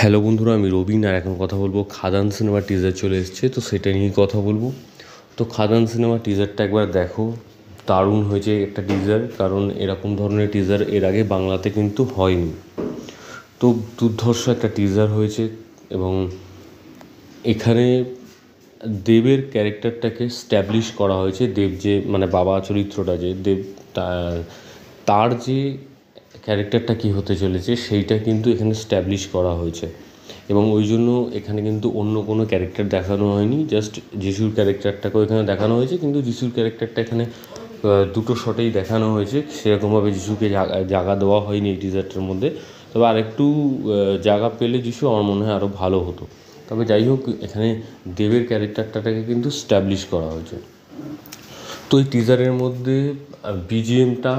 Hello বন্ধুরা, আমি রবিন আর এখন কথা বলবো খাদান সিনেমার টিজার চলে এসেছে, তো সেটা নিয়েই কথা বলবো। তো খাদান সিনেমার টিজারটা একবার দেখো, দারুণ হয়েছে একটা টিজার, কারণ এরকম ধরনের টিজার এর আগে বাংলাতে কিন্তু হয়নি। তো দুর্ধর্ষ একটা টিজার হয়েছে এবং এখানে দেবের ক্যারেক্টারটাকে স্ট্যাবলিশ করা হয়েছে। দেব যে মানে বাবা চরিত্রটা, যে দেব তার যে ক্যারেক্টারটা কী হতে চলেছে সেইটা কিন্তু এখানে স্ট্যাবলিশ করা হয়েছে এবং ওই জন্য এখানে কিন্তু অন্য কোনো ক্যারেক্টার দেখানো হয়নি, জাস্ট যিশুর ক্যারেক্টারটাকেও এখানে দেখানো হয়েছে। কিন্তু যিশুর ক্যারেক্টারটা এখানে দুটো শটেই দেখানো হয়েছে, সেরকমভাবে যিশুকে জায়গা দেওয়া হয়নি এই টিজারটার মধ্যে। তবে আরেকটু জায়গা পেলে যিশু আমার মনে হয় আরও ভালো হতো। তবে যাই হোক, এখানে দেবের ক্যারেক্টারটাকে কিন্তু স্ট্যাবলিশ করা হয়েছে। তো এই টিজারের মধ্যে বিজিএমটা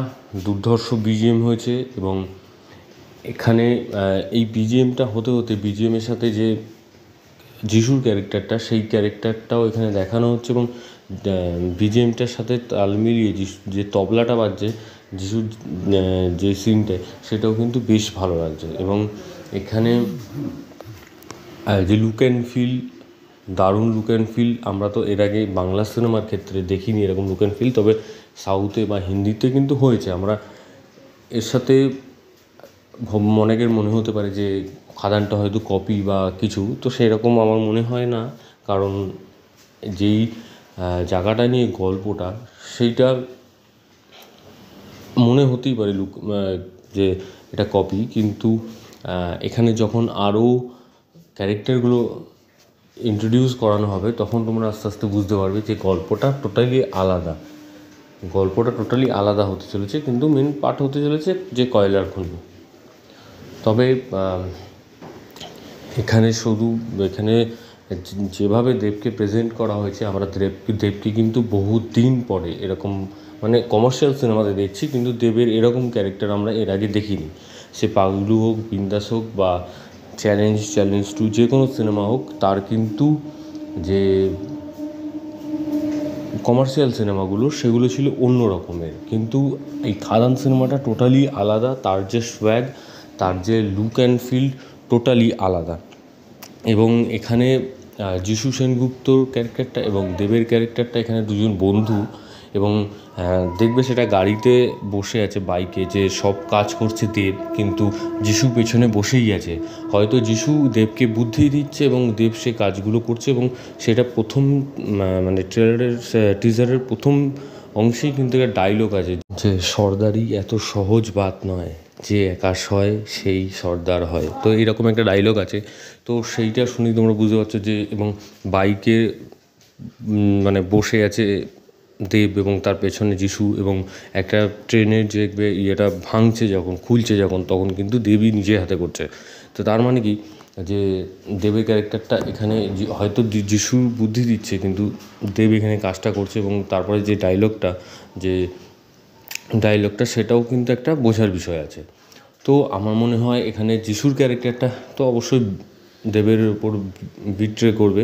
দুর্ধর্ষ বিজিএম হয়েছে এবং এখানে এই বিজিএমটা হতে হতে বিজিএমের সাথে যে যিশুর ক্যারেক্টারটা, সেই ক্যারেক্টারটাও এখানে দেখানো হচ্ছে এবং বিজিএমটার সাথে তাল মিলিয়ে যে তবলাটা বাজছে যিশুর যে সিনটায়, সেটাও কিন্তু বেশ ভালো লাগছে। এবং এখানে যে লুক অ্যান্ড ফিল, দারুণ লুক অ্যান্ড ফিল। আমরা তো এর আগে বাংলা সিনেমার ক্ষেত্রে দেখিনি এরকম লুক অ্যান্ড ফিল, তবে সাউথে বা হিন্দিতে কিন্তু হয়েছে। আমরা এর সাথে অনেকের মনে হতে পারে যে খাদানটা হয়তো কপি বা কিছু, তো সেরকম আমার মনে হয় না। কারণ যেই জায়গাটা নিয়ে গল্পটা, সেইটা মনে হতেই পারে যে এটা কপি, কিন্তু এখানে যখন আরও ক্যারেক্টারগুলো ইন্ট্রোডিউস করানো হবে তখন তোমরা আস্তে আস্তে বুঝতে পারবে যে গল্পটা টোটালি আলাদা হতে চলেছে। কিন্তু মেন পার্ট হতে চলেছে যে কয়লার খনি। তবে এখানে যেভাবে দেবকে প্রেজেন্ট করা হয়েছে, আমরা দেবকে কিন্তু বহুদিন পরে এরকম মানে কমার্শিয়াল সিনেমাতে দেখছি, কিন্তু দেবের এরকম ক্যারেক্টার আমরা এর আগে দেখিনি। সে পাগলু হোক, বিন্দাস হোক বা চ্যালেঞ্জ টু, যে কোনো সিনেমা হোক, তার কিন্তু যে কমার্শিয়াল সিনেমাগুলো সেগুলো ছিল অন্য রকমের। কিন্তু এই খাদান সিনেমাটা টোটালি আলাদা, তার যে সোয়াগ, তার যে লুক অ্যান্ড ফিল টোটালি আলাদা। এবং এখানে যিশু সেনগুপ্তর ক্যারেক্টারটা এবং দেবের ক্যারেক্টারটা, এখানে দুজন বন্ধু এবং দেখবে সেটা গাড়িতে বসে আছে বাইকে, যে সব কাজ করছে দেব, কিন্তু যিশু পেছনে বসেই আছে। হয়তো যিশু দেবকে বুদ্ধি দিচ্ছে এবং দেব সে কাজগুলো করছে। এবং সেটা প্রথম মানে টিজারের প্রথম অংশেই কিন্তু একটা ডায়লগ আছে যে সর্দারি এত সহজ বাত নয়, যে একা সয় সেই সর্দার হয়। তো এইরকম একটা ডায়লগ আছে। তো সেইটা শুনেই তোমরা বুঝতে পারছো যে, এবং বাইকে মানে বসে আছে দেব এবং তার পেছনে যিশু, এবং একটা ট্রেনের যে ইয়েটা খুলছে যখন, তখন কিন্তু দেবই নিজের হাতে করছে। তো তার মানে কি, যে দেবের ক্যারেক্টারটা এখানে হয়তো যিশু বুদ্ধি দিচ্ছে, কিন্তু দেব এখানে কাজটা করছে। এবং তারপরে যে ডায়লগটা সেটাও কিন্তু একটা বোঝার বিষয় আছে। তো আমার মনে হয় এখানে যিশুর ক্যারেক্টারটা তো অবশ্যই দেবের উপর বিট্রে করবে,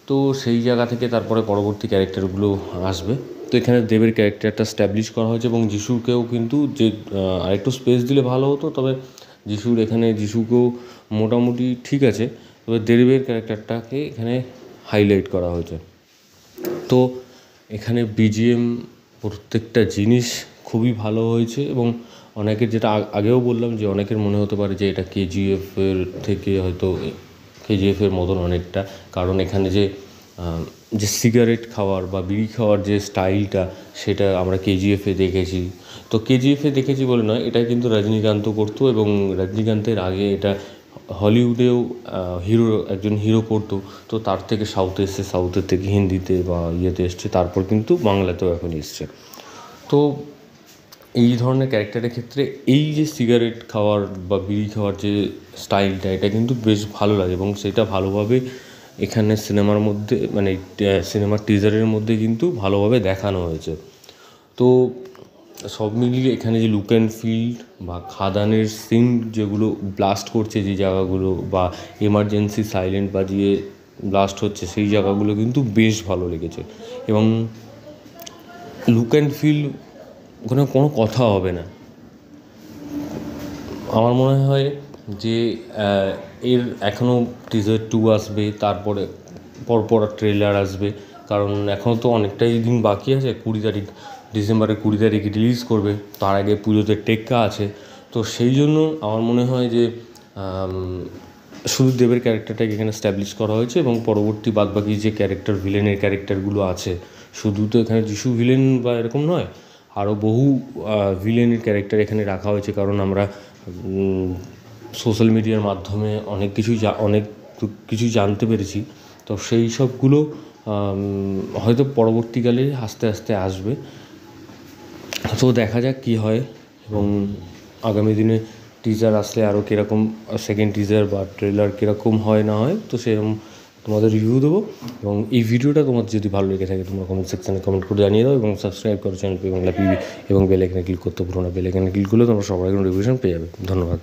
তো সেই জায়গা থেকে তারপরে পরবর্তী ক্যারেক্টারগুলো আসবে। তো এখানে দেবের ক্যারেক্টারটা স্ট্যাবলিশ করা হয়েছে এবং যিশুকেও কিন্তু যে আরেকটু স্পেস দিলে ভালো হতো। তবে যিশুকেও মোটামুটি ঠিক আছে, তবে দেবের ক্যারেক্টারটাকে এখানে হাইলাইট করা হয়েছে। তো এখানে বিজিএম প্রত্যেকটা জিনিস খুবই ভালো হয়েছে। এবং অনেকের, যেটা আগেও বললাম, যে অনেকের মনে হতে পারে যে এটা কেজিএফের থেকে হয়তো কেজিএফের মতন অনেকটা, কারণ এখানে যে সিগারেট খাওয়ার বা বিড়ি খাওয়ার যে স্টাইলটা, সেটা আমরা কেজিএফে দেখেছি। তো কেজিএফে দেখেছি বলে নয়, এটা কিন্তু রজনীকান্তও করতো এবং রজনীকান্তের আগে এটা হলিউডেও একজন হিরো করতো। তো তার থেকে সাউথে এসছে, সাউথের থেকে হিন্দিতে বা ইয়েতে এসছে, তারপর কিন্তু বাংলাতেও এখন এসছে। তো এই ধরনের ক্যারেক্টারের ক্ষেত্রে এই যে সিগারেট খাওয়ার বা বিড়ি খাওয়ার যে স্টাইলটা, এটা কিন্তু বেশ ভালো লাগে এবং সেটা ভালোভাবে এখানে সিনেমার মধ্যে, মানে সিনেমার টিজারের মধ্যে কিন্তু ভালোভাবে দেখানো হয়েছে। তো সব মিলিয়ে এখানে যে লুক অ্যান্ড ফিল বা খাদানের সিন যেগুলো ব্লাস্ট করছে, যে জায়গাগুলো বা এমার্জেন্সি সাইলেন্ট বাজিয়ে ব্লাস্ট হচ্ছে, সেই জায়গাগুলো কিন্তু বেশ ভালো লেগেছে। এবং লুক অ্যান্ড ফিল, ওখানে কোনো কথা হবে না। আমার মনে হয় যে এর এখনও টিজার 2 আসবে, তারপরে পরপর ট্রেলার আসবে, কারণ এখনও তো অনেকটাই দিন বাকি আছে। 20 তারিখ, ডিসেম্বরের 20 তারিখ রিলিজ করবে, তার আগে পুজোতে টেক্কা আছে। তো সেই জন্য আমার মনে হয় যে শুধু দেবের ক্যারেক্টারটাকে এখানে স্ট্যাবলিশ করা হয়েছে, এবং পরবর্তী বাদবাকি যে ক্যারেক্টার, ভিলেনের ক্যারেক্টারগুলো আছে, শুধু তো এখানে যিশু ভিলেন বা এরকম নয়, আরও বহু ভিলেনের ক্যারেক্টার এখানে রাখা হয়েছে। কারণ আমরা সোশ্যাল মিডিয়ার মাধ্যমে অনেক কিছুই জানতে পেরেছি। তো সেই সবগুলো হয়তো পরবর্তীকালে আস্তে আস্তে আসবে। তো দেখা যাক কী হয়, এবং আগামী দিনে টিজার আসলে আরও কীরকম সেকেন্ড টিজার বা ট্রেলার কীরকম হয় না হয়, তো সেরকম তোমাদের রিভিউ দেবো। এবং এই ভিডিওটা তোমার যদি ভালো লেগে থাকে, তোমরা কমেন্ট সেকশানে কমেন্ট করে জানিয়ে দাও, এবং সাবস্ক্রাইব করো চ্যানেল বাংলা পিবি, এবং বেল আইকনে ক্লিক করতে ভুলো না। বেল আইকনে ক্লিক করলে তোমরা সবার আগে নোটিফিকেশন পেয়ে যাবে। ধন্যবাদ।